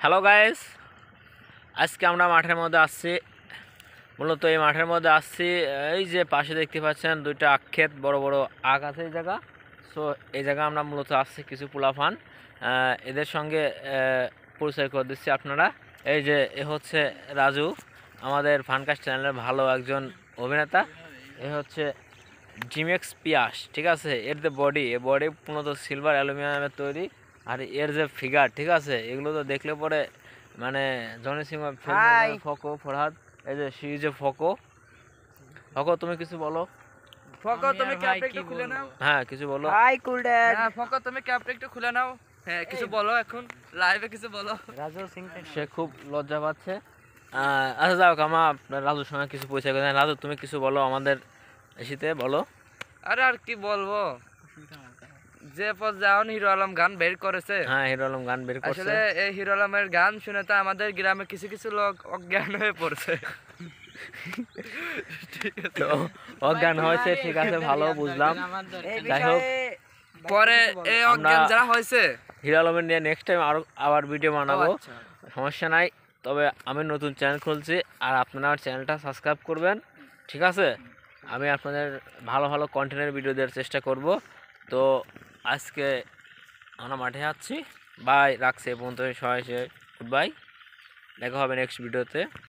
Hello guys, আজকে আমরা মাঠের মধ্যে আসছি। মূলত এই মাঠের মধ্যে আসছি, এই যে পাশে দেখতে পাচ্ছেন দুইটা আখ ক্ষেত, বড় বড় আখ আছে এই জায়গা। সো এই জায়গা আমরা মূলত আসছি কিছু পোলাফান, এদের সঙ্গে পরিচয় করে দিচ্ছি আপনারা। এই যে এ হচ্ছে রাজু, আমাদের ফানকাস্ট চ্যানেলের ভালো একজন অভিনেতা। এ হচ্ছে জিমেক্স পিয়াস, ঠিক আছে। এর যে বডি, এ বডি মূলত সিলভার অ্যালুমিনিয়ামের তৈরি। আর এর যে ফিগার, ঠিক আছে, এগুলো তো দেখলে পরে মানে জনি সিং ফকো ফরহাদ, এই যে সি যে ফকো। ফকো তুমি কিছু বলো। ফকো তুমি ক্যাপটা একটু খুলে নাও। হ্যাঁ কিছু বলো। হাই কুল ড্যাড। হ্যাঁ ফকো তুমি ক্যাপটা একটু খুলে নাও। হ্যাঁ কিছু বলো, এখন লাইভে কিছু বলো। রাজু সিং সে খুব লজ্জা পাচ্ছে। আচ্ছা যাও, আপনার রাজুর সঙ্গে কিছু পরিচয় করে দেন। রাজু তুমি কিছু বলো আমাদের এসিতে বলো। আরে আর কি বলবো, যে পর যেমন হিরো আলম গান বের করেছে। হ্যাঁ হিরো আলম গান বের করছে। আসলে এই হিরো আলমের গান শুনে তো আমাদের গ্রামে কিছু কিছু লোক অজ্ঞান হয়ে পড়ছে। তো অজ্ঞান হয়েছে, ঠিক আছে, ভালো বুঝলাম। যাই হোক, পরে এই অজ্ঞান যারা হয়েছে হিরো আলমের নিয়ে নেক্সট টাইম আবার ভিডিও বানাবো, সমস্যা নাই। তবে আমি নতুন চ্যানেল খুলছি, আর আপনারা আমার চ্যানেলটা সাবস্ক্রাইব করবেন, ঠিক আছে। আমি আপনাদের ভালো ভালো কন্টেন্টের ভিডিও দেওয়ার চেষ্টা করব। তো আজকে আমরা মাঠে যাচ্ছি, বাই, রাখছি। এই পর্যন্ত সবাই গুড বাই, দেখা হবে নেক্সট ভিডিওতে।